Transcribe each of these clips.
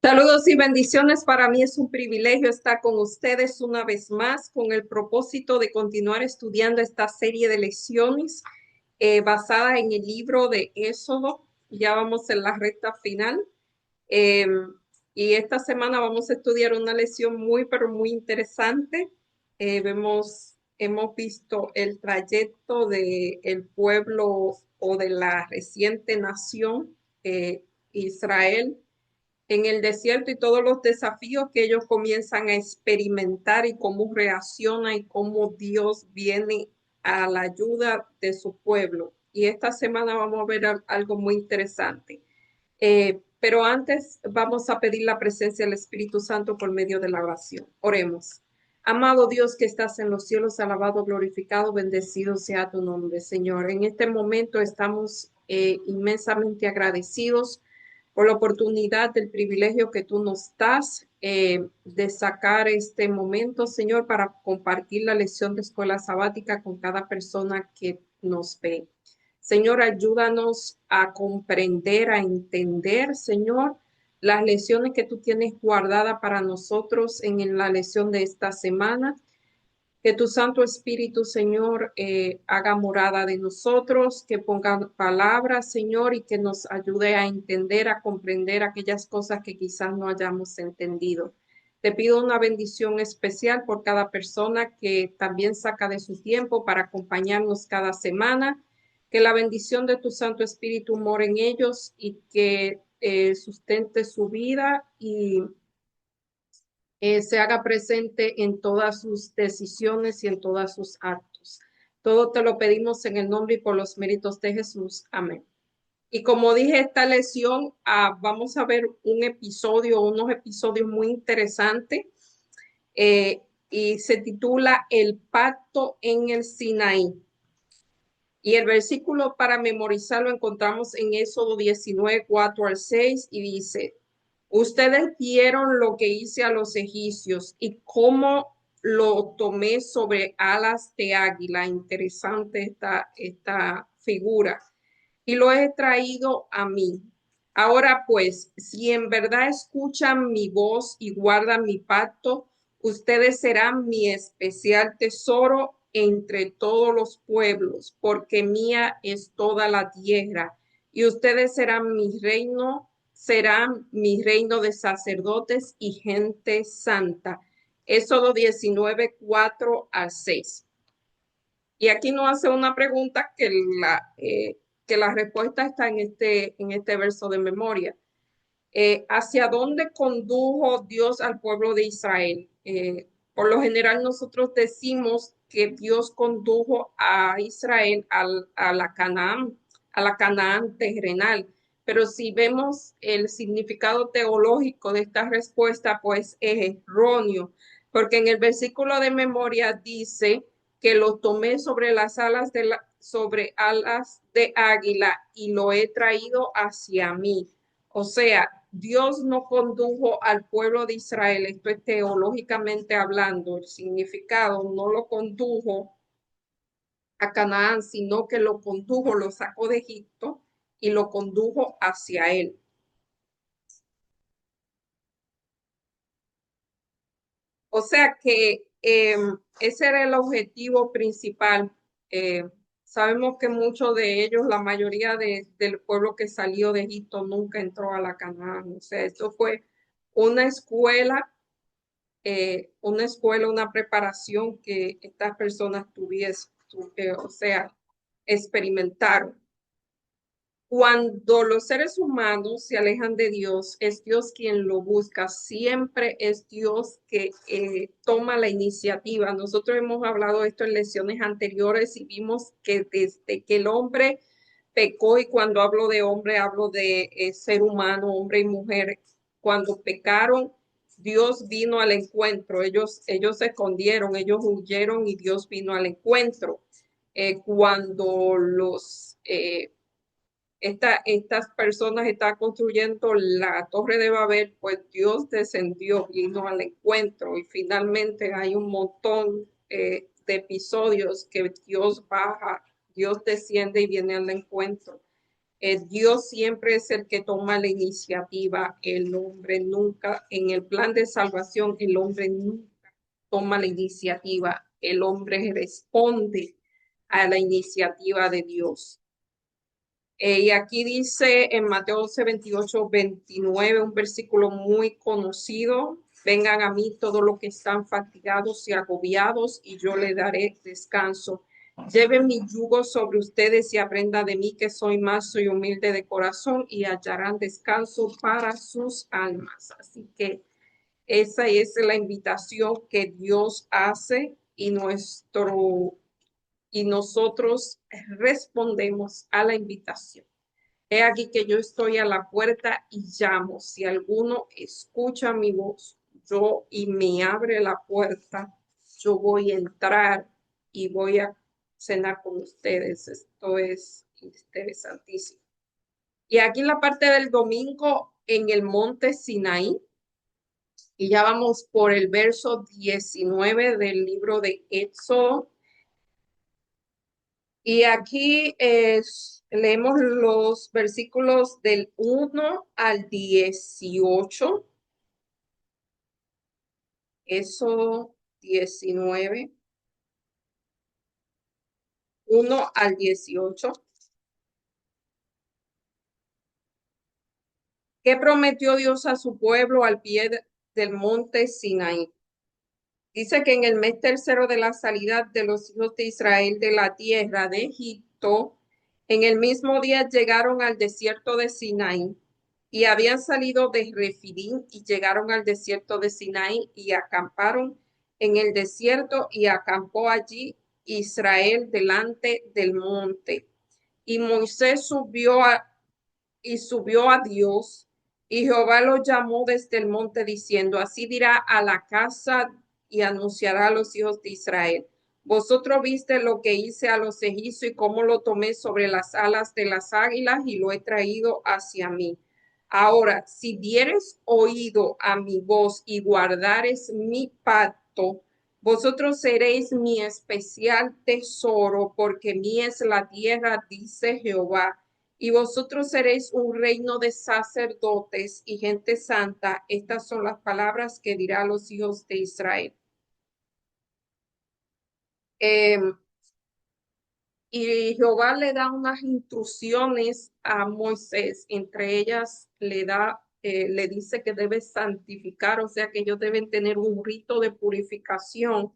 Saludos y bendiciones. Para mí es un privilegio estar con ustedes una vez más con el propósito de continuar estudiando esta serie de lecciones basada en el libro de Éxodo. Ya vamos en la recta final. Eh, y esta semana vamos a estudiar una lección pero muy interesante. Hemos visto el trayecto del pueblo o de la reciente nación Israel en el desierto y todos los desafíos que ellos comienzan a experimentar y cómo reacciona y cómo Dios viene a la ayuda de su pueblo. Y esta semana vamos a ver algo muy interesante. Pero antes vamos a pedir la presencia del Espíritu Santo por medio de la oración. Oremos. Amado Dios que estás en los cielos, alabado, glorificado, bendecido sea tu nombre, Señor. En este momento estamos inmensamente agradecidos por la oportunidad del privilegio que tú nos das de sacar este momento, Señor, para compartir la lección de escuela sabática con cada persona que nos ve. Señor, ayúdanos a comprender, a entender, Señor, las lecciones que tú tienes guardadas para nosotros en la lección de esta semana. Que tu Santo Espíritu, Señor, haga morada de nosotros, que ponga palabras, Señor, y que nos ayude a entender, a comprender aquellas cosas que quizás no hayamos entendido. Te pido una bendición especial por cada persona que también saca de su tiempo para acompañarnos cada semana. Que la bendición de tu Santo Espíritu more en ellos y que sustente su vida y se haga presente en todas sus decisiones y en todos sus actos. Todo te lo pedimos en el nombre y por los méritos de Jesús. Amén. Y como dije, esta lección, vamos a ver unos episodios muy interesantes y se titula El pacto en el Sinaí. Y el versículo para memorizar lo encontramos en Éxodo 19, 4 al 6 y dice, ustedes vieron lo que hice a los egipcios y cómo lo tomé sobre alas de águila. Interesante esta figura. Y lo he traído a mí. Ahora pues, si en verdad escuchan mi voz y guardan mi pacto, ustedes serán mi especial tesoro entre todos los pueblos, porque mía es toda la tierra. Y ustedes serán mi reino de sacerdotes y gente santa. Éxodo 19, 4 al 6. Y aquí nos hace una pregunta que la respuesta está en este verso de memoria. ¿Hacia dónde condujo Dios al pueblo de Israel? Por lo general nosotros decimos que Dios condujo a Israel a la Canaán terrenal, pero si vemos el significado teológico de esta respuesta, pues es erróneo, porque en el versículo de memoria dice que lo tomé sobre alas de águila y lo he traído hacia mí. O sea, Dios no condujo al pueblo de Israel, esto es teológicamente hablando, el significado no lo condujo a Canaán, sino que lo condujo, lo sacó de Egipto y lo condujo hacia él. O sea que ese era el objetivo principal. Sabemos que muchos de ellos, la mayoría del pueblo que salió de Egipto nunca entró a la Canaán. O sea, esto fue una escuela una preparación que estas personas o sea, experimentaron. Cuando los seres humanos se alejan de Dios, es Dios quien lo busca, siempre es Dios que toma la iniciativa. Nosotros hemos hablado de esto en lecciones anteriores y vimos que desde que el hombre pecó, y cuando hablo de hombre, hablo de ser humano, hombre y mujer, cuando pecaron, Dios vino al encuentro, ellos se escondieron, ellos huyeron y Dios vino al encuentro. Cuando estas personas están construyendo la Torre de Babel, pues Dios descendió, vino al encuentro y finalmente hay un montón de episodios que Dios baja, Dios desciende y viene al encuentro. Dios siempre es el que toma la iniciativa, el hombre nunca, en el plan de salvación, el hombre nunca toma la iniciativa, el hombre responde a la iniciativa de Dios. Y aquí dice en Mateo 11, 28, 29, un versículo muy conocido: vengan a mí todos los que están fatigados y agobiados, y yo les daré descanso. Lleven mi yugo sobre ustedes y aprendan de mí, que soy manso y humilde de corazón, y hallarán descanso para sus almas. Así que esa es la invitación que Dios hace, y nosotros respondemos a la invitación. He aquí que yo estoy a la puerta y llamo. Si alguno escucha mi voz, y me abre la puerta, yo voy a entrar y voy a cenar con ustedes. Esto es interesantísimo. Y aquí en la parte del domingo, en el monte Sinaí, y ya vamos por el verso 19 del libro de Éxodo. Y aquí leemos los versículos del 1 al 18. Éxodo 19, 1 al 18. ¿Qué prometió Dios a su pueblo al pie del monte Sinaí? Dice que en el mes tercero de la salida de los hijos de Israel de la tierra de Egipto, en el mismo día llegaron al desierto de Sinaí, y habían salido de Refidim y llegaron al desierto de Sinaí y acamparon en el desierto, y acampó allí Israel delante del monte. Y Moisés subió a Dios, y Jehová lo llamó desde el monte diciendo: así dirá a la casa y anunciará a los hijos de Israel: vosotros viste lo que hice a los egipcios y cómo lo tomé sobre las alas de las águilas y lo he traído hacia mí. Ahora, si dieres oído a mi voz y guardares mi pacto, vosotros seréis mi especial tesoro, porque mía es la tierra, dice Jehová, y vosotros seréis un reino de sacerdotes y gente santa. Estas son las palabras que dirá a los hijos de Israel. Eh, y Jehová le da unas instrucciones a Moisés, entre ellas le dice que debe santificar, o sea que ellos deben tener un rito de purificación,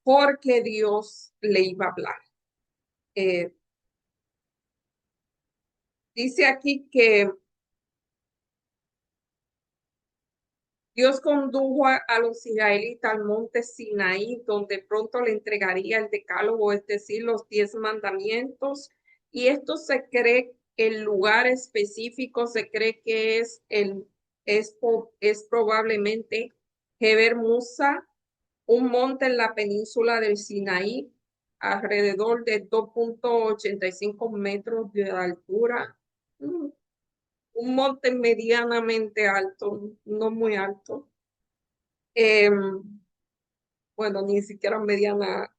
porque Dios le iba a hablar. Dice aquí que Dios condujo a los israelitas al monte Sinaí, donde pronto le entregaría el decálogo, es decir, los 10 mandamientos. Y esto se cree, el lugar específico se cree que es probablemente Heber Musa, un monte en la península del Sinaí, alrededor de 2.85 metros de altura. Un monte medianamente alto, no muy alto. Bueno, ni siquiera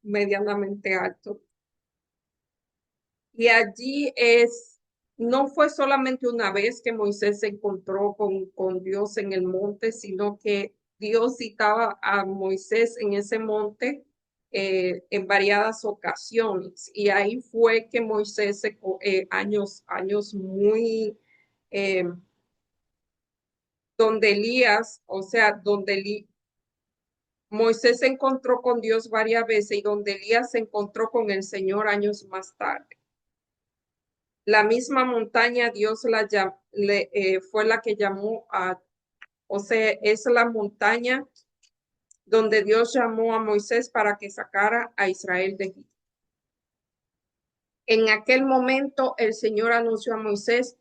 medianamente alto. Y allí no fue solamente una vez que Moisés se encontró con Dios en el monte, sino que Dios citaba a Moisés en ese monte en variadas ocasiones. Y ahí fue que Moisés, años muy, eh, donde Elías, o sea, Moisés se encontró con Dios varias veces, y donde Elías se encontró con el Señor años más tarde. La misma montaña Dios fue la que llamó o sea, es la montaña donde Dios llamó a Moisés para que sacara a Israel de Egipto. En aquel momento el Señor anunció a Moisés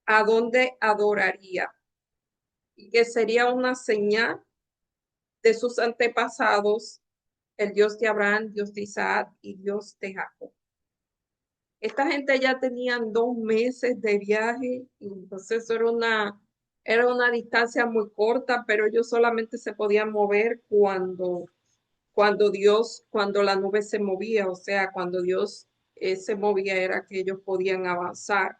a dónde adoraría, y que sería una señal de sus antepasados, el Dios de Abraham, Dios de Isaac y Dios de Jacob. Esta gente ya tenían 2 meses de viaje, y entonces era una distancia muy corta, pero ellos solamente se podían mover cuando la nube se movía, o sea, cuando Dios se movía era que ellos podían avanzar.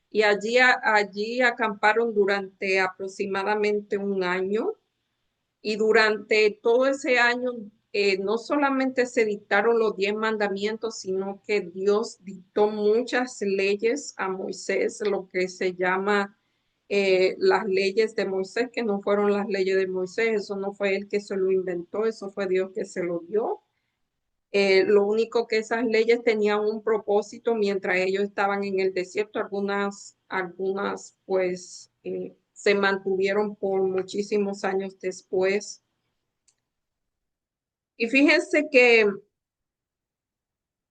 Y allí acamparon durante aproximadamente un año. Y durante todo ese año, no solamente se dictaron los 10 mandamientos, sino que Dios dictó muchas leyes a Moisés, lo que se llama las leyes de Moisés, que no fueron las leyes de Moisés, eso no fue él que se lo inventó, eso fue Dios que se lo dio. Lo único que esas leyes tenían un propósito mientras ellos estaban en el desierto, algunas pues se mantuvieron por muchísimos años después. Y fíjense que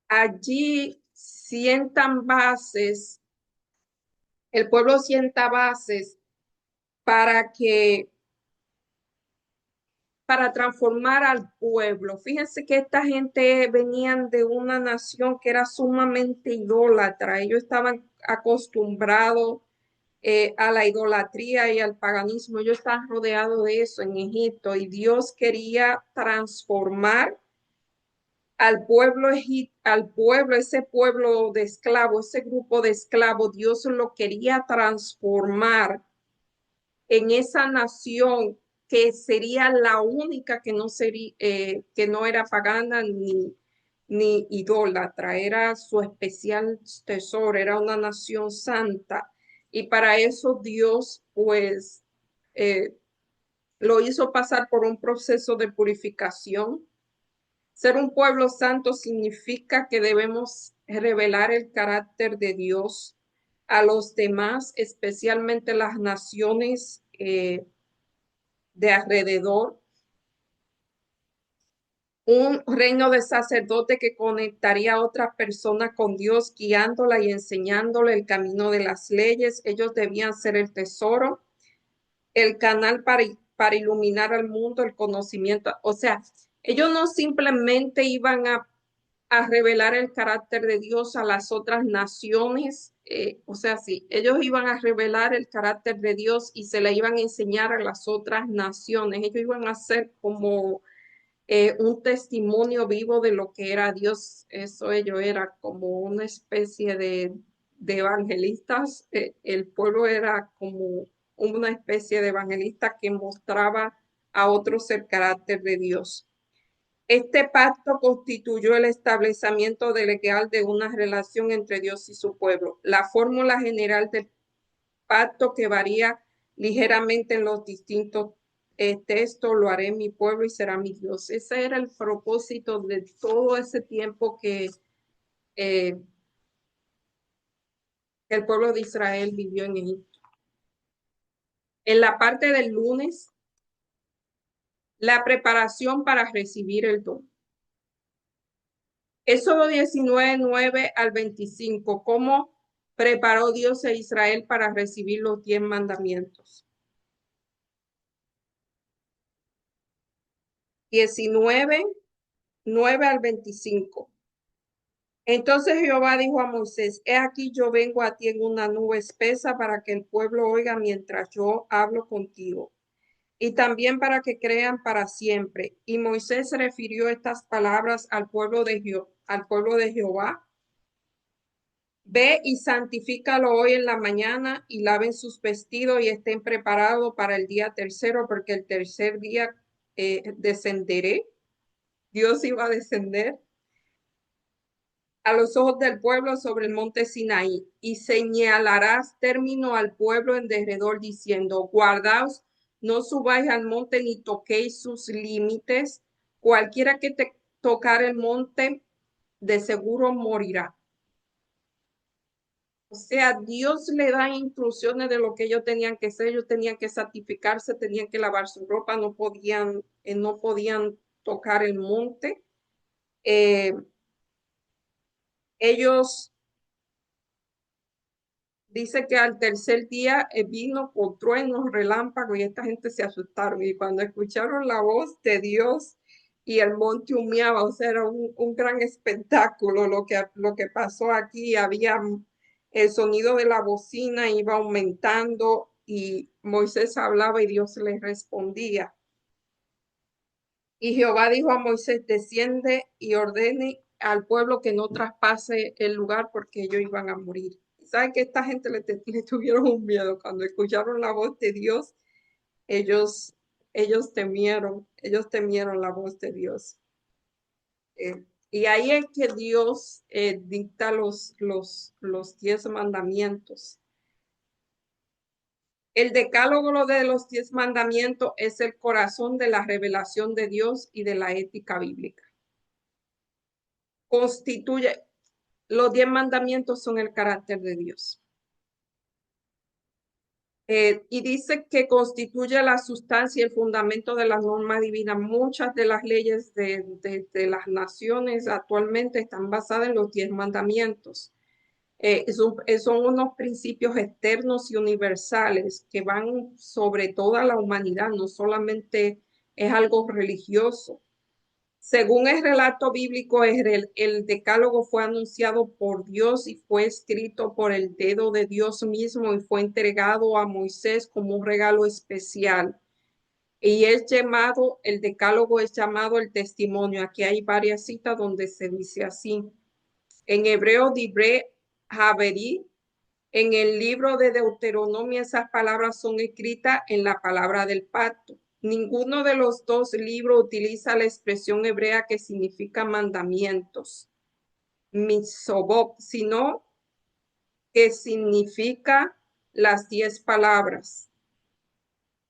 allí sientan bases, el pueblo sienta bases para que, para transformar al pueblo. Fíjense que esta gente venían de una nación que era sumamente idólatra. Ellos estaban acostumbrados a la idolatría y al paganismo. Ellos estaban rodeados de eso en Egipto y Dios quería transformar al pueblo, ese pueblo de esclavos, ese grupo de esclavos, Dios lo quería transformar en esa nación que sería la única que no sería, que no era pagana ni idólatra, era su especial tesoro, era una nación santa. Y para eso Dios, pues, eh, lo hizo pasar por un proceso de purificación. Ser un pueblo santo significa que debemos revelar el carácter de Dios a los demás, especialmente las naciones de alrededor. Un reino de sacerdote que conectaría a otras personas con Dios, guiándola y enseñándole el camino de las leyes. Ellos debían ser el tesoro, el canal para iluminar al mundo, el conocimiento. O sea, ellos no simplemente iban a revelar el carácter de Dios a las otras naciones. O sea, sí, ellos iban a revelar el carácter de Dios y se le iban a enseñar a las otras naciones. Ellos iban a ser como un testimonio vivo de lo que era Dios. Eso ellos era como una especie de evangelistas. El pueblo era como una especie de evangelista que mostraba a otros el carácter de Dios. Este pacto constituyó el establecimiento legal de una relación entre Dios y su pueblo. La fórmula general del pacto, que varía ligeramente en los distintos textos, lo haré mi pueblo y será mi Dios. Ese era el propósito de todo ese tiempo que el pueblo de Israel vivió en Egipto. En la parte del lunes, la preparación para recibir el don. Éxodo 19, 9 al 25. ¿Cómo preparó Dios a Israel para recibir los 10 mandamientos? 19, 9 al 25. Entonces Jehová dijo a Moisés: He aquí yo vengo a ti en una nube espesa para que el pueblo oiga mientras yo hablo contigo, y también para que crean para siempre. Y Moisés refirió estas palabras al pueblo de Jehová. Ve y santifícalo hoy en la mañana y laven sus vestidos y estén preparados para el día tercero, porque el tercer día descenderé. Dios iba a descender a los ojos del pueblo sobre el monte Sinaí, y señalarás término al pueblo en derredor, diciendo: guardaos, no subáis al monte ni toquéis sus límites. Cualquiera que te tocar el monte, de seguro morirá. O sea, Dios le da instrucciones de lo que ellos tenían que hacer. Ellos tenían que santificarse, tenían que lavar su ropa, no podían tocar el monte. Ellos dice que al tercer día vino con truenos, relámpagos, y esta gente se asustaron. Y cuando escucharon la voz de Dios y el monte humeaba, o sea, era un gran espectáculo lo que pasó aquí. Había el sonido de la bocina, iba aumentando y Moisés hablaba y Dios le respondía. Y Jehová dijo a Moisés: desciende y ordene al pueblo que no traspase el lugar porque ellos iban a morir. ¿Saben que esta gente le tuvieron un miedo cuando escucharon la voz de Dios? Ellos, ellos temieron la voz de Dios. Y ahí es que Dios dicta los 10 mandamientos. El decálogo de los 10 mandamientos es el corazón de la revelación de Dios y de la ética bíblica. Los 10 mandamientos son el carácter de Dios. Y dice que constituye la sustancia y el fundamento de la norma divina. Muchas de las leyes de las naciones actualmente están basadas en los 10 mandamientos. Son unos principios externos y universales que van sobre toda la humanidad, no solamente es algo religioso. Según el relato bíblico, el decálogo fue anunciado por Dios y fue escrito por el dedo de Dios mismo y fue entregado a Moisés como un regalo especial. Y el decálogo es llamado el testimonio. Aquí hay varias citas donde se dice así. En hebreo, dibre haveri, en el libro de Deuteronomio, esas palabras son escritas en la palabra del pacto. Ninguno de los dos libros utiliza la expresión hebrea que significa mandamientos, mitzvot, sino que significa las 10 palabras.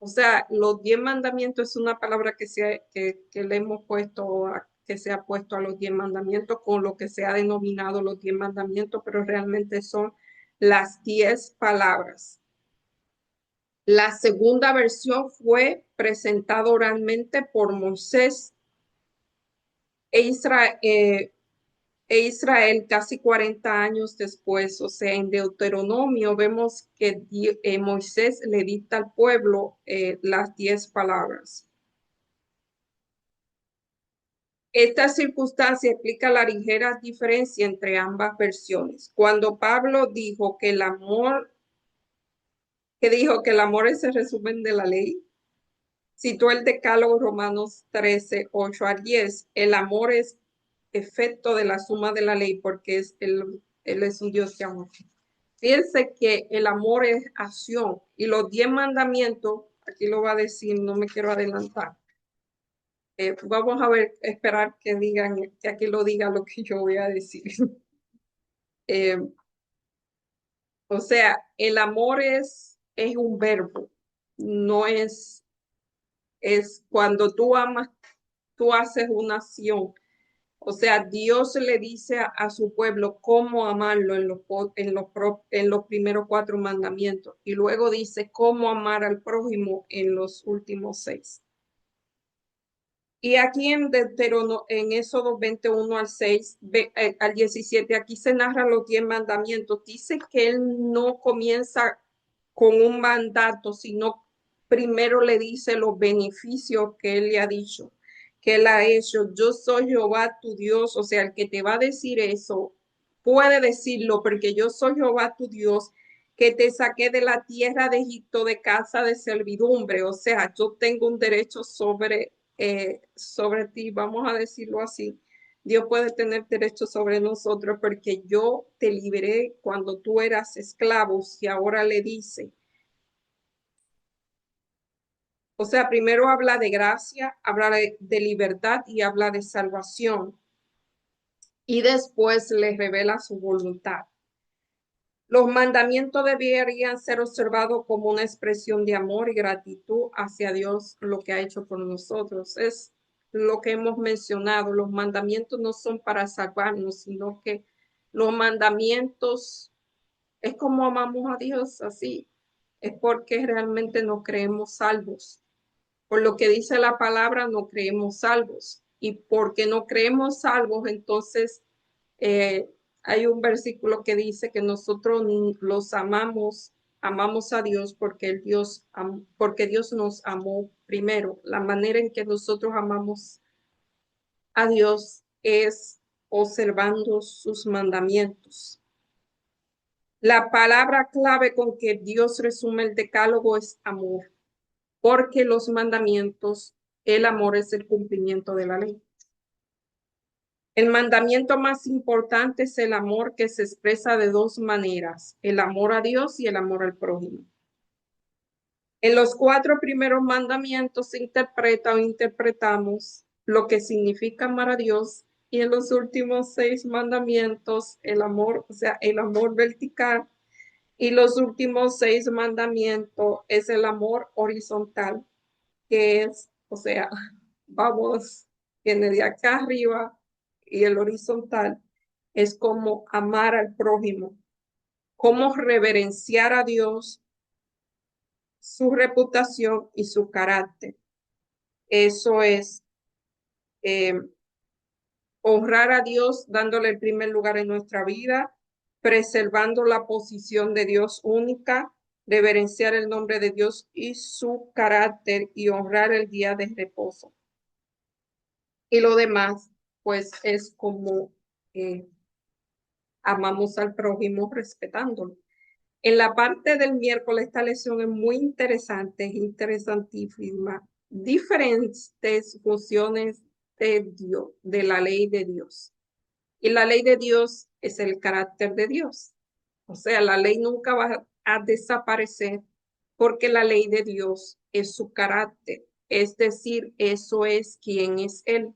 O sea, los 10 mandamientos es una palabra que le hemos puesto, que se ha puesto a los 10 mandamientos con lo que se ha denominado los 10 mandamientos, pero realmente son las 10 palabras. La segunda versión fue presentada oralmente por Moisés e Israel casi 40 años después. O sea, en Deuteronomio vemos que Moisés le dicta al pueblo las 10 palabras. Esta circunstancia explica la ligera diferencia entre ambas versiones. Cuando Pablo dijo que el amor es el resumen de la ley, citó el decálogo Romanos 13, 8 a 10. El amor es efecto de la suma de la ley porque él es un Dios que ama. Fíjense que el amor es acción y los 10 mandamientos, aquí lo va a decir, no me quiero adelantar. Vamos a ver, esperar que aquí lo diga lo que yo voy a decir. Eh, o sea, el amor es un verbo, no es cuando tú amas, tú haces una acción. O sea, Dios le dice a su pueblo cómo amarlo en los primeros 4 mandamientos y luego dice cómo amar al prójimo en los últimos 6. Y aquí en Éxodo 21 al 6, al 17, aquí se narran los 10 mandamientos. Dice que él no comienza con un mandato, sino primero le dice los beneficios que él le ha dicho, que él ha hecho. Yo soy Jehová tu Dios, o sea, el que te va a decir eso puede decirlo, porque yo soy Jehová tu Dios, que te saqué de la tierra de Egipto de casa de servidumbre. O sea, yo tengo un derecho sobre ti, vamos a decirlo así. Dios puede tener derecho sobre nosotros porque yo te liberé cuando tú eras esclavo y ahora le dice. O sea, primero habla de gracia, habla de libertad y habla de salvación. Y después le revela su voluntad. Los mandamientos deberían ser observados como una expresión de amor y gratitud hacia Dios, lo que ha hecho por nosotros. Es lo que hemos mencionado. Los mandamientos no son para salvarnos, sino que los mandamientos es como amamos a Dios, así. Es porque realmente no creemos salvos. Por lo que dice la palabra, no creemos salvos. Y porque no creemos salvos, entonces eh, hay un versículo que dice que nosotros los amamos a Dios porque Dios nos amó primero. La manera en que nosotros amamos a Dios es observando sus mandamientos. La palabra clave con que Dios resume el decálogo es amor, porque los mandamientos, el amor es el cumplimiento de la ley. El mandamiento más importante es el amor que se expresa de dos maneras, el amor a Dios y el amor al prójimo. En los 4 primeros mandamientos se interpreta o interpretamos lo que significa amar a Dios y en los últimos 6 mandamientos el amor, o sea, el amor vertical y los últimos 6 mandamientos es el amor horizontal, que es, o sea, vamos, viene de acá arriba y el horizontal es como amar al prójimo, cómo reverenciar a Dios, su reputación y su carácter. Eso es eh, honrar a Dios dándole el primer lugar en nuestra vida, preservando la posición de Dios única, reverenciar el nombre de Dios y su carácter y honrar el día de reposo. Y lo demás, pues es como eh, amamos al prójimo respetándolo. En la parte del miércoles, esta lección es muy interesante, es interesantísima. Diferentes funciones de Dios, de la ley de Dios. Y la ley de Dios es el carácter de Dios. O sea, la ley nunca va a desaparecer porque la ley de Dios es su carácter. Es decir, eso es quien es Él.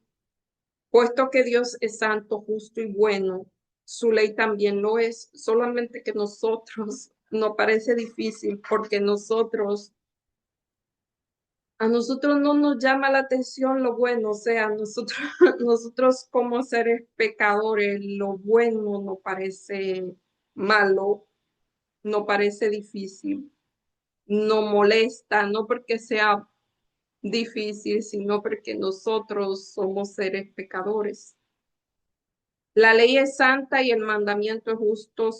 Puesto que Dios es santo, justo y bueno, su ley también lo es, solamente que nosotros nos parece difícil porque a nosotros no nos llama la atención lo bueno, o sea, nosotros, nosotros como seres pecadores, lo bueno nos parece malo, nos parece difícil, nos molesta, no porque sea difícil, sino porque nosotros somos seres pecadores. La ley es santa y el mandamiento es justo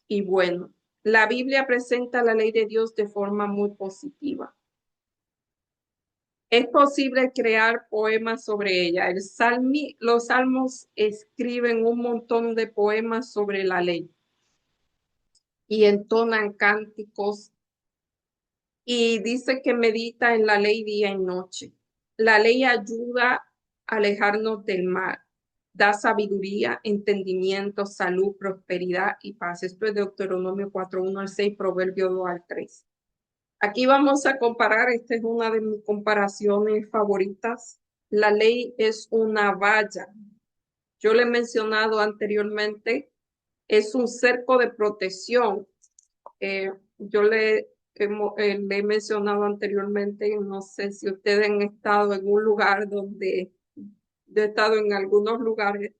y bueno. La Biblia presenta la ley de Dios de forma muy positiva. Es posible crear poemas sobre ella. Los salmos escriben un montón de poemas sobre la ley y entonan cánticos y dice que medita en la ley día y noche. La ley ayuda a alejarnos del mal, da sabiduría, entendimiento, salud, prosperidad y paz. Esto es Deuteronomio 4:1 al 6, Proverbio 2 al 3. Aquí vamos a comparar, esta es una de mis comparaciones favoritas. La ley es una valla. Yo le he mencionado anteriormente, es un cerco de protección. Yo le he mencionado anteriormente, no sé si ustedes han estado en un lugar donde, yo he estado en algunos lugares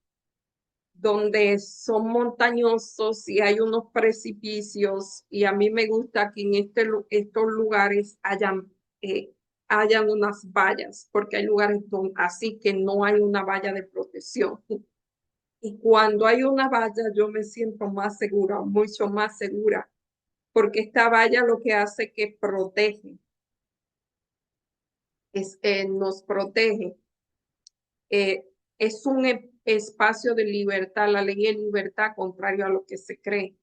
donde son montañosos y hay unos precipicios y a mí me gusta que en estos lugares hayan unas vallas, porque hay lugares así que no hay una valla de protección. Y cuando hay una valla yo me siento más segura, mucho más segura, porque esta valla lo que hace es que protege, nos protege. Es un espacio de libertad, la ley de libertad, contrario a lo que se cree,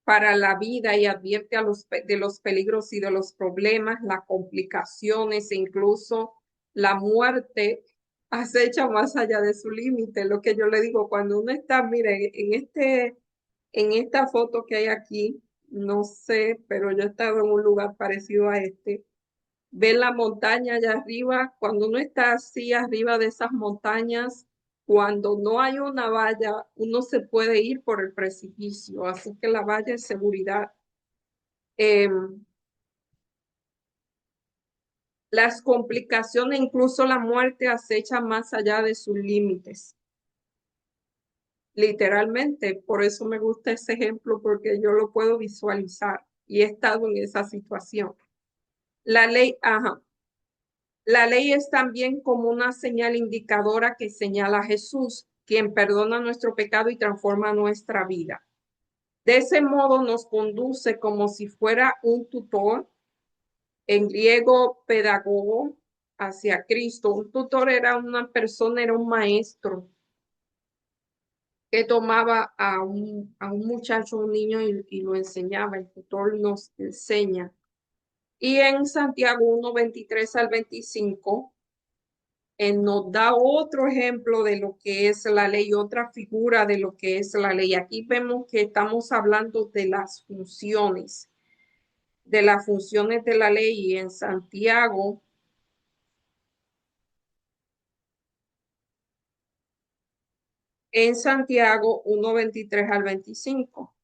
para la vida y advierte de los peligros y de los problemas, las complicaciones e incluso la muerte acecha más allá de su límite. Lo que yo le digo, cuando uno está, mire, en esta foto que hay aquí, no sé, pero yo he estado en un lugar parecido a este, ver la montaña allá arriba, cuando uno está así arriba de esas montañas, cuando no hay una valla, uno se puede ir por el precipicio, así que la valla es seguridad. Eh, las complicaciones, incluso la muerte, acecha más allá de sus límites, literalmente. Por eso me gusta ese ejemplo, porque yo lo puedo visualizar y he estado en esa situación. La ley, ajá. La ley es también como una señal indicadora que señala a Jesús, quien perdona nuestro pecado y transforma nuestra vida. De ese modo nos conduce como si fuera un tutor, en griego pedagogo, hacia Cristo. Un tutor era una persona, era un maestro que tomaba a un muchacho, un niño y lo enseñaba. El tutor nos enseña. Y en Santiago 1:23 al 25 nos da otro ejemplo de lo que es la ley, otra figura de lo que es la ley. Aquí vemos que estamos hablando de las funciones de la ley y en Santiago 1:23 al 25.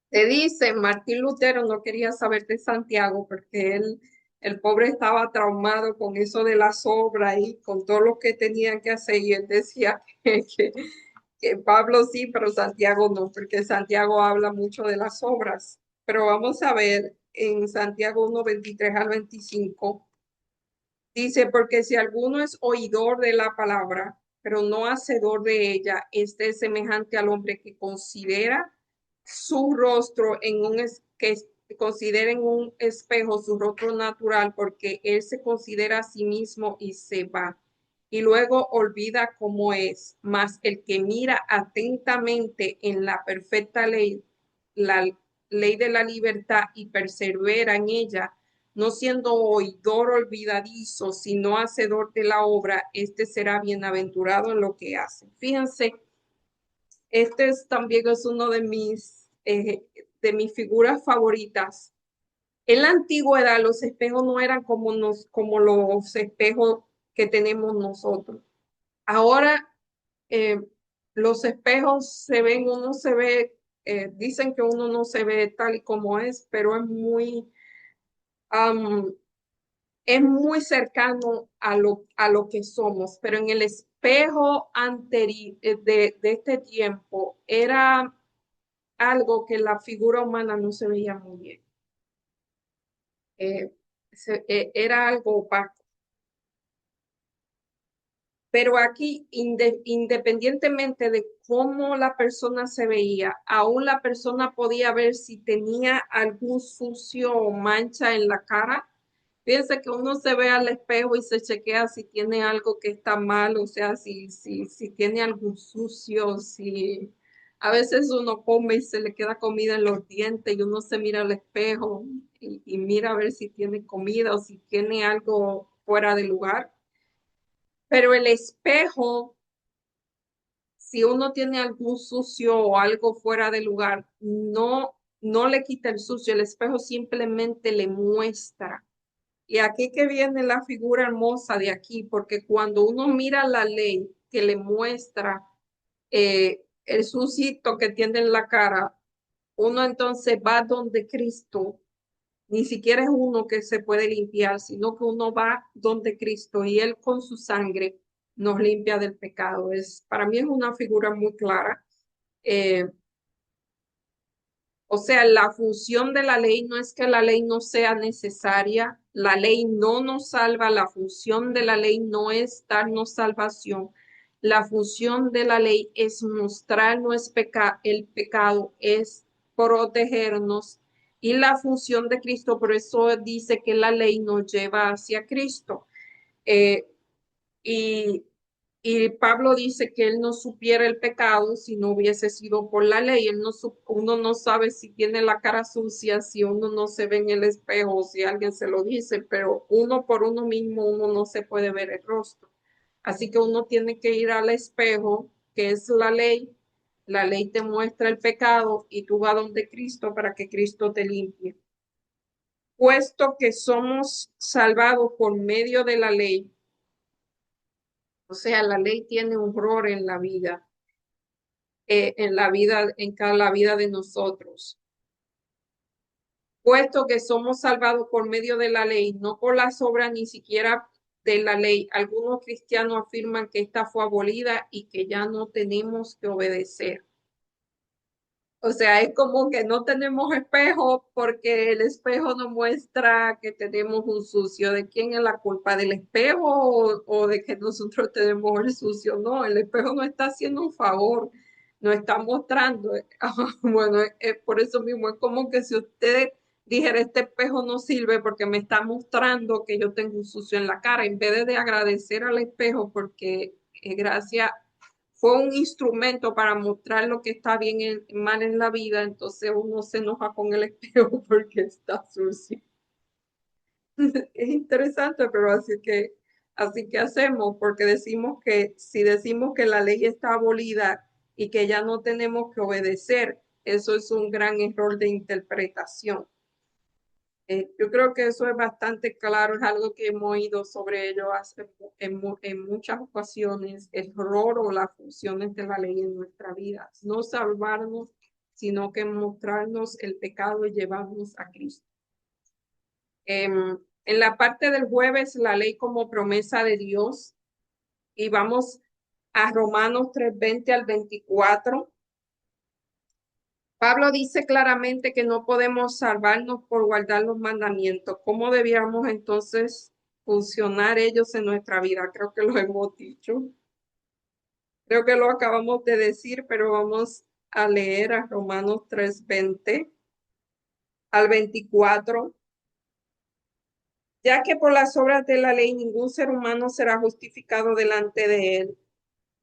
Te dice, Martín Lutero no quería saber de Santiago porque el pobre estaba traumado con eso de las obras y con todo lo que tenían que hacer. Y él decía que Pablo sí, pero Santiago no, porque Santiago habla mucho de las obras. Pero vamos a ver en Santiago 1:23 al 25. Dice, porque si alguno es oidor de la palabra, pero no hacedor de ella, este es semejante al hombre que considera su rostro que considera en un espejo su rostro natural, porque él se considera a sí mismo y se va. Y luego olvida cómo es. Mas el que mira atentamente en la perfecta ley, la ley de la libertad y persevera en ella, no siendo oidor olvidadizo, sino hacedor de la obra, este será bienaventurado en lo que hace. Fíjense, también es uno de mis figuras favoritas. En la antigüedad los espejos no eran como los espejos que tenemos nosotros. Ahora eh, los espejos se ven, uno se ve, dicen que uno no se ve tal y como es, pero um, es muy cercano a lo que somos, pero en el espejo anterior de este tiempo era algo que la figura humana no se veía muy bien. Eh, Era algo opaco. Pero aquí, independientemente de cómo la persona se veía, aún la persona podía ver si tenía algún sucio o mancha en la cara. Fíjense que uno se ve al espejo y se chequea si tiene algo que está mal, o sea, si tiene algún sucio, si a veces uno come y se le queda comida en los dientes y uno se mira al espejo y mira a ver si tiene comida o si tiene algo fuera de lugar. Pero el espejo, si uno tiene algún sucio o algo fuera de lugar, no le quita el sucio, el espejo simplemente le muestra. Y aquí que viene la figura hermosa de aquí, porque cuando uno mira la ley que le muestra el sucito que tiene en la cara, uno entonces va donde Cristo. Ni siquiera es uno que se puede limpiar, sino que uno va donde Cristo y Él con su sangre nos limpia del pecado. Para mí es una figura muy clara. Eh, o sea, la función de la ley no es que la ley no sea necesaria, la ley no nos salva, la función de la ley no es darnos salvación, la función de la ley es mostrarnos el pecado, es protegernos y la función de Cristo, por eso dice que la ley nos lleva hacia Cristo. Eh, y, y Pablo dice que él no supiera el pecado si no hubiese sido por la ley. Uno no sabe si tiene la cara sucia, si uno no se ve en el espejo, si alguien se lo dice, pero uno por uno mismo uno no se puede ver el rostro. Así que uno tiene que ir al espejo, que es la ley. La ley te muestra el pecado y tú vas donde Cristo para que Cristo te limpie. Puesto que somos salvados por medio de la ley, o sea, la ley tiene un rol en la vida, en cada vida de nosotros. Puesto que somos salvados por medio de la ley, no por las obras ni siquiera de la ley. Algunos cristianos afirman que esta fue abolida y que ya no tenemos que obedecer. O sea, es como que no tenemos espejo porque el espejo nos muestra que tenemos un sucio. ¿De quién es la culpa? ¿Del espejo o de que nosotros tenemos el sucio? No, el espejo nos está haciendo un favor, nos está mostrando. Bueno, por eso mismo es como que si usted dijera, este espejo no sirve porque me está mostrando que yo tengo un sucio en la cara, en vez de agradecer al espejo porque gracias fue un instrumento para mostrar lo que está bien y mal en la vida, entonces uno se enoja con el espejo porque está sucio. Es interesante, pero así que hacemos, porque decimos que si decimos que la ley está abolida y que ya no tenemos que obedecer, eso es un gran error de interpretación. Yo creo que eso es bastante claro, es algo que hemos oído sobre ello en muchas ocasiones, el rol o las funciones de la ley en nuestra vida. No salvarnos, sino que mostrarnos el pecado y llevarnos a Cristo. En la parte del jueves, la ley como promesa de Dios, y vamos a Romanos 3:20 al 24. Pablo dice claramente que no podemos salvarnos por guardar los mandamientos. ¿Cómo debíamos entonces funcionar ellos en nuestra vida? Creo que lo hemos dicho. Creo que lo acabamos de decir, pero vamos a leer a Romanos 3:20 al 24. Ya que por las obras de la ley ningún ser humano será justificado delante de él,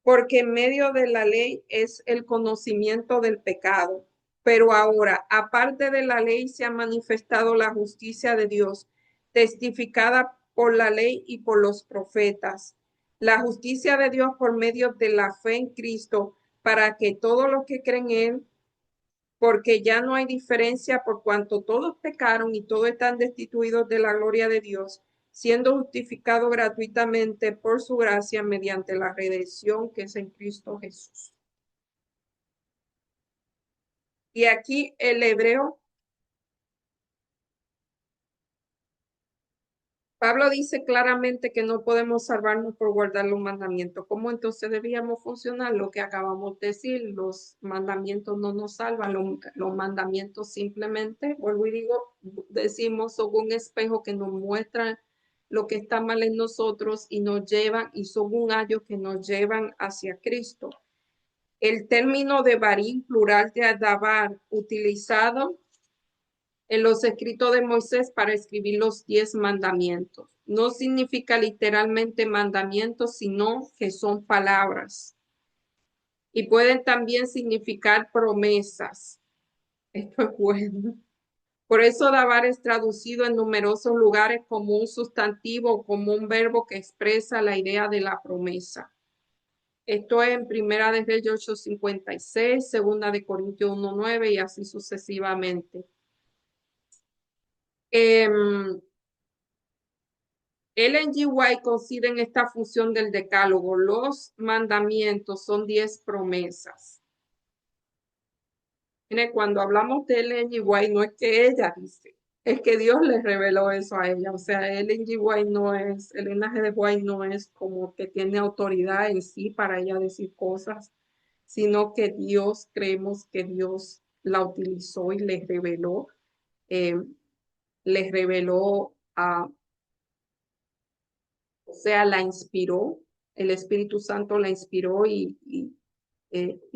porque en medio de la ley es el conocimiento del pecado. Pero ahora, aparte de la ley, se ha manifestado la justicia de Dios, testificada por la ley y por los profetas. La justicia de Dios por medio de la fe en Cristo, para que todos los que creen en Él, porque ya no hay diferencia por cuanto todos pecaron y todos están destituidos de la gloria de Dios, siendo justificado gratuitamente por su gracia mediante la redención que es en Cristo Jesús. Y aquí el hebreo, Pablo dice claramente que no podemos salvarnos por guardar los mandamientos. ¿Cómo entonces debíamos funcionar? Lo que acabamos de decir, los mandamientos no nos salvan, los mandamientos simplemente, vuelvo y digo, decimos, son un espejo que nos muestra lo que está mal en nosotros y nos llevan, y son un ayo que nos llevan hacia Cristo. El término de barín, plural de adabar, utilizado en los escritos de Moisés para escribir los 10 mandamientos. No significa literalmente mandamientos, sino que son palabras. Y pueden también significar promesas. Esto es bueno. Por eso Dabar es traducido en numerosos lugares como un sustantivo o como un verbo que expresa la idea de la promesa. Esto es en Primera de Reyes 8:56, Segunda de Corintios 1:9 y así sucesivamente. Ellen G. White coincide en esta función del decálogo. Los mandamientos son 10 promesas. Mire, cuando hablamos de Ellen G. White, no es que ella dice, es que Dios le reveló eso a ella. O sea, Ellen G. White no es, el linaje de White no es como que tiene autoridad en sí para ella decir cosas, sino que Dios, creemos que Dios la utilizó y eh, le reveló a o sea, la inspiró, el Espíritu Santo la inspiró y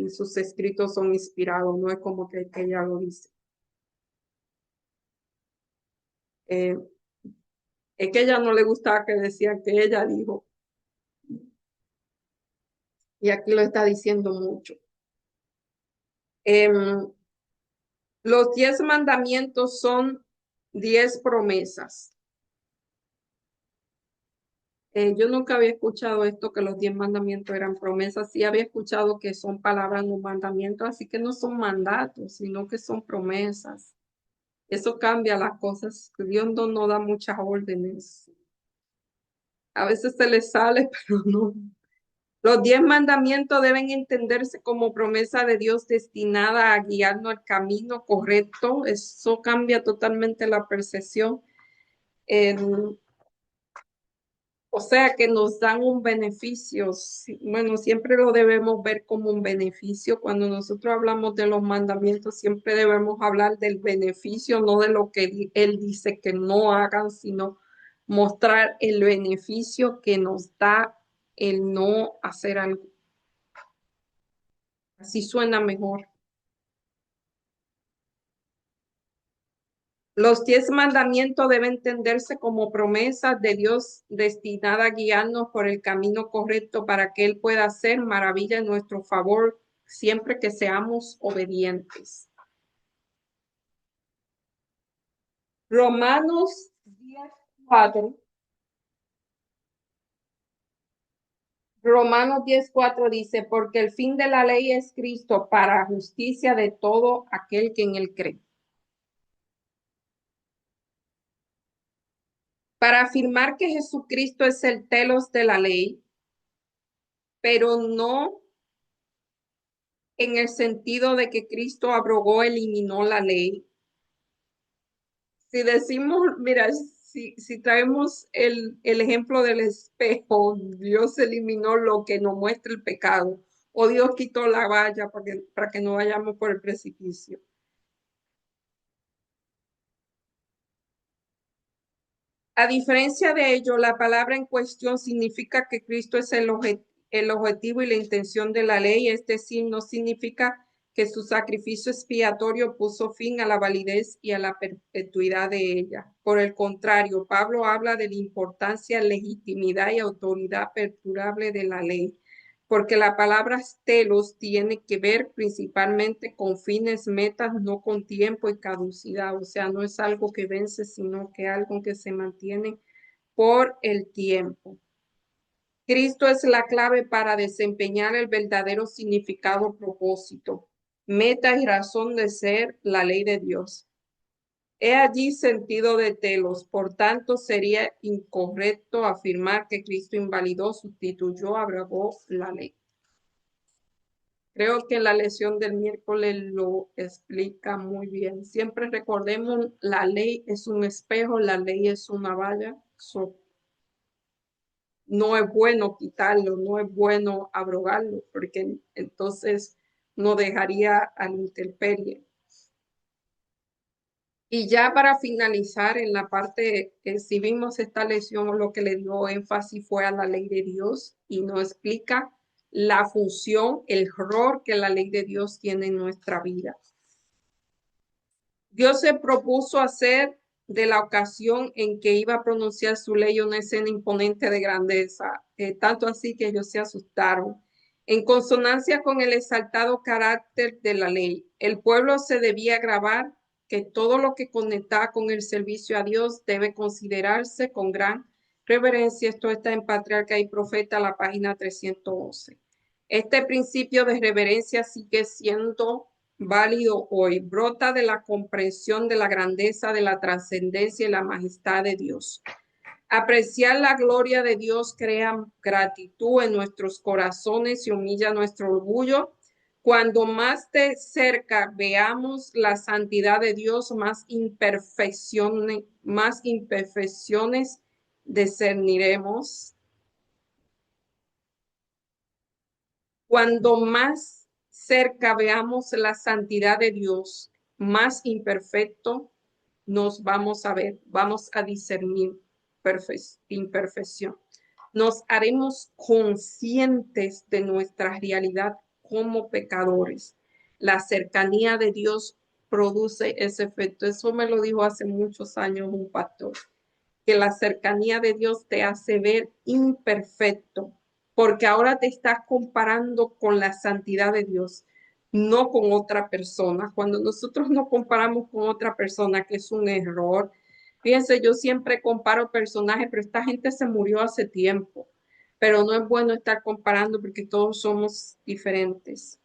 sus escritos son inspirados, no es como que ella lo dice. Eh, es que a ella no le gustaba que decían que ella dijo, y aquí lo está diciendo mucho. Los 10 mandamientos son 10 promesas. Yo nunca había escuchado esto, que los 10 mandamientos eran promesas. Sí había escuchado que son palabras, no mandamientos, así que no son mandatos, sino que son promesas. Eso cambia las cosas. Dios no da muchas órdenes. A veces se le sale, pero no. Los 10 mandamientos deben entenderse como promesa de Dios destinada a guiarnos al camino correcto. Eso cambia totalmente la percepción. O sea que nos dan un beneficio. Bueno, siempre lo debemos ver como un beneficio. Cuando nosotros hablamos de los mandamientos, siempre debemos hablar del beneficio, no de lo que Él dice que no hagan, sino mostrar el beneficio que nos da el no hacer algo. Así suena mejor. Los 10 mandamientos deben entenderse como promesas de Dios destinada a guiarnos por el camino correcto para que Él pueda hacer maravilla en nuestro favor siempre que seamos obedientes. Romanos 10:4. Romanos 10:4 dice, porque el fin de la ley es Cristo para justicia de todo aquel que en Él cree. Para afirmar que Jesucristo es el telos de la ley, pero no en el sentido de que Cristo abrogó, eliminó la ley. Si decimos, mira, si traemos el ejemplo del espejo, Dios eliminó lo que nos muestra el pecado, o Dios quitó la valla para que no vayamos por el precipicio. A diferencia de ello, la palabra en cuestión significa que Cristo es el objetivo y la intención de la ley, es decir, no significa que su sacrificio expiatorio puso fin a la validez y a la perpetuidad de ella. Por el contrario, Pablo habla de la importancia, legitimidad y autoridad perdurable de la ley, porque la palabra telos tiene que ver principalmente con fines, metas, no con tiempo y caducidad. O sea, no es algo que vence, sino que algo que se mantiene por el tiempo. Cristo es la clave para desempeñar el verdadero significado, propósito, meta y razón de ser la ley de Dios. He allí sentido de telos, por tanto sería incorrecto afirmar que Cristo invalidó, sustituyó, abrogó la ley. Creo que la lección del miércoles lo explica muy bien. Siempre recordemos, la ley es un espejo, la ley es una valla. No es bueno quitarlo, no es bueno abrogarlo, porque entonces no dejaría a la intemperie. Y ya para finalizar, en la parte, si vimos esta lección, lo que le dio énfasis fue a la ley de Dios y nos explica la función, el rol que la ley de Dios tiene en nuestra vida. Dios se propuso hacer de la ocasión en que iba a pronunciar su ley una escena imponente de grandeza, tanto así que ellos se asustaron. En consonancia con el exaltado carácter de la ley, el pueblo se debía grabar que todo lo que conectaba con el servicio a Dios debe considerarse con gran reverencia. Esto está en Patriarca y Profeta, la página 311. Este principio de reverencia sigue siendo válido hoy, brota de la comprensión de la grandeza, de la trascendencia y la majestad de Dios. Apreciar la gloria de Dios crea gratitud en nuestros corazones y humilla nuestro orgullo. Cuando más de cerca veamos la santidad de Dios, más imperfecciones discerniremos. Cuando más cerca veamos la santidad de Dios, más imperfecto nos vamos a ver, vamos a discernir imperfección. Nos haremos conscientes de nuestra realidad como pecadores. La cercanía de Dios produce ese efecto. Eso me lo dijo hace muchos años un pastor, que la cercanía de Dios te hace ver imperfecto, porque ahora te estás comparando con la santidad de Dios, no con otra persona. Cuando nosotros nos comparamos con otra persona, que es un error, fíjense, yo siempre comparo personajes, pero esta gente se murió hace tiempo, pero no es bueno estar comparando porque todos somos diferentes.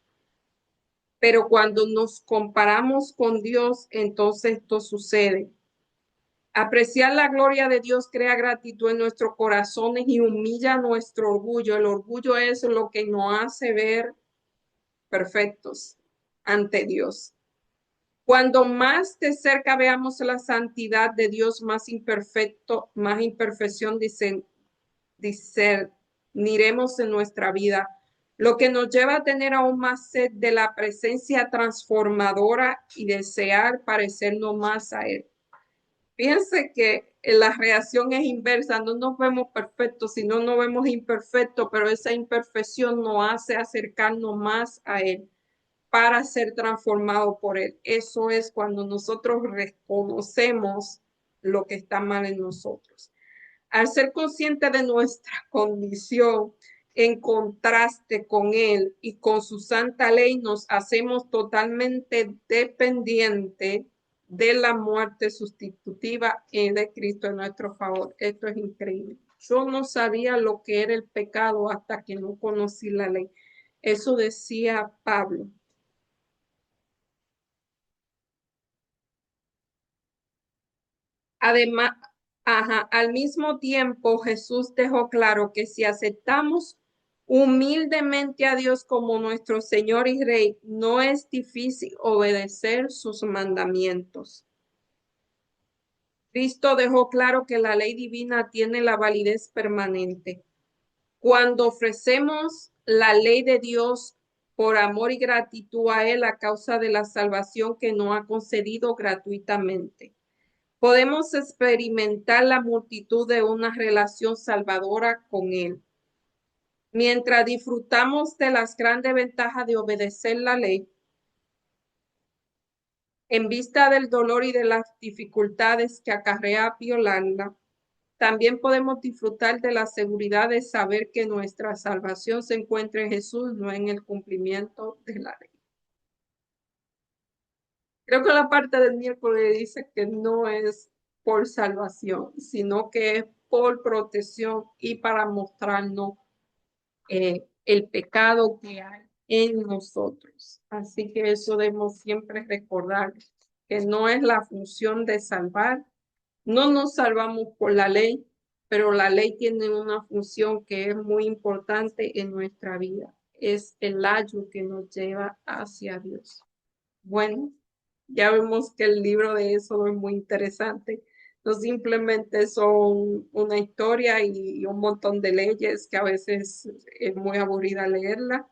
Pero cuando nos comparamos con Dios, entonces esto sucede. Apreciar la gloria de Dios crea gratitud en nuestros corazones y humilla nuestro orgullo. El orgullo es lo que nos hace ver perfectos ante Dios. Cuando más de cerca veamos la santidad de Dios, más imperfección discerniremos en nuestra vida, lo que nos lleva a tener aún más sed de la presencia transformadora y desear parecernos más a Él. Fíjense que la reacción es inversa, no nos vemos perfectos, sino nos vemos imperfectos, pero esa imperfección nos hace acercarnos más a Él. para ser transformado por Él. Eso es cuando nosotros reconocemos lo que está mal en nosotros. Al ser consciente de nuestra condición en contraste con Él y con su santa ley, nos hacemos totalmente dependientes de la muerte sustitutiva de Cristo en nuestro favor. Esto es increíble. Yo no sabía lo que era el pecado hasta que no conocí la ley. Eso decía Pablo. Además, al mismo tiempo Jesús dejó claro que si aceptamos humildemente a Dios como nuestro Señor y Rey, no es difícil obedecer sus mandamientos. Cristo dejó claro que la ley divina tiene la validez permanente. Cuando ofrecemos la ley de Dios por amor y gratitud a Él a causa de la salvación que nos ha concedido gratuitamente, podemos experimentar la multitud de una relación salvadora con Él. Mientras disfrutamos de las grandes ventajas de obedecer la ley, en vista del dolor y de las dificultades que acarrea violarla, también podemos disfrutar de la seguridad de saber que nuestra salvación se encuentra en Jesús, no en el cumplimiento de la ley. Creo que la parte del miércoles dice que no es por salvación, sino que es por protección y para mostrarnos el pecado que hay en nosotros. Así que eso debemos siempre recordar, que no es la función de salvar. No nos salvamos por la ley, pero la ley tiene una función que es muy importante en nuestra vida. Es el lazo que nos lleva hacia Dios. Bueno, ya vemos que el libro de Éxodo es muy interesante. No simplemente son una historia y un montón de leyes que a veces es muy aburrida leerla.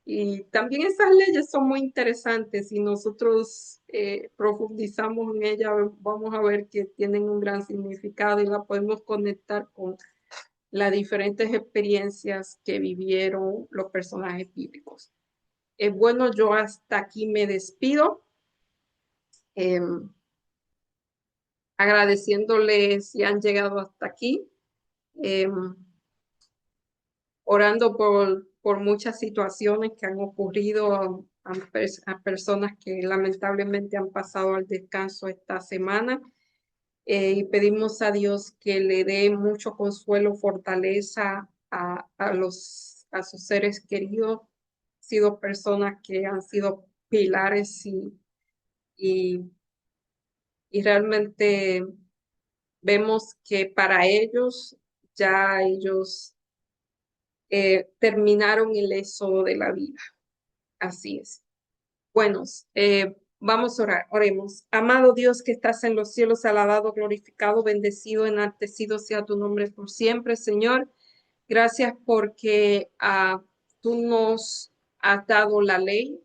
Y también esas leyes son muy interesantes y nosotros profundizamos en ellas, vamos a ver que tienen un gran significado y la podemos conectar con las diferentes experiencias que vivieron los personajes bíblicos. Bueno, yo hasta aquí me despido. Agradeciéndoles si han llegado hasta aquí, eh, orando por muchas situaciones que han ocurrido a personas que lamentablemente han pasado al descanso esta semana. Y pedimos a Dios que le dé mucho consuelo, fortaleza a sus seres queridos, sido personas que han sido pilares y, y realmente vemos que para ellos ya ellos terminaron el éxodo de la vida. Así es. Bueno, vamos a orar, oremos. Amado Dios que estás en los cielos, alabado, glorificado, bendecido, enaltecido sea tu nombre por siempre, Señor. Gracias porque tú nos has dado la ley,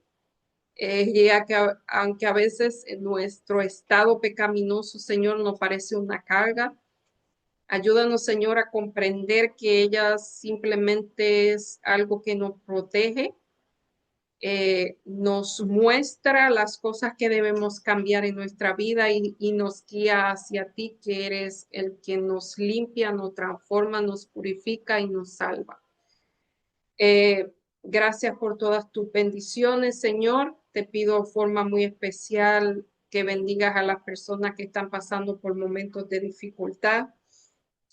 ya que aunque a veces en nuestro estado pecaminoso, Señor, nos parece una carga. Ayúdanos, Señor, a comprender que ella simplemente es algo que nos protege, nos muestra las cosas que debemos cambiar en nuestra vida y nos guía hacia ti, que eres el que nos limpia, nos transforma, nos purifica y nos salva. Gracias por todas tus bendiciones, Señor. Te pido de forma muy especial que bendigas a las personas que están pasando por momentos de dificultad.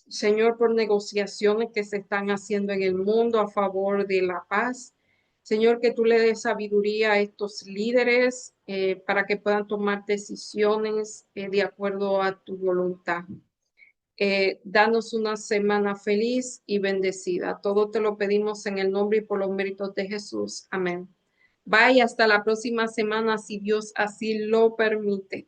Señor, por negociaciones que se están haciendo en el mundo a favor de la paz. Señor, que tú le des sabiduría a estos líderes para que puedan tomar decisiones de acuerdo a tu voluntad. Danos una semana feliz y bendecida. Todo te lo pedimos en el nombre y por los méritos de Jesús. Amén. Bye, hasta la próxima semana, si Dios así lo permite.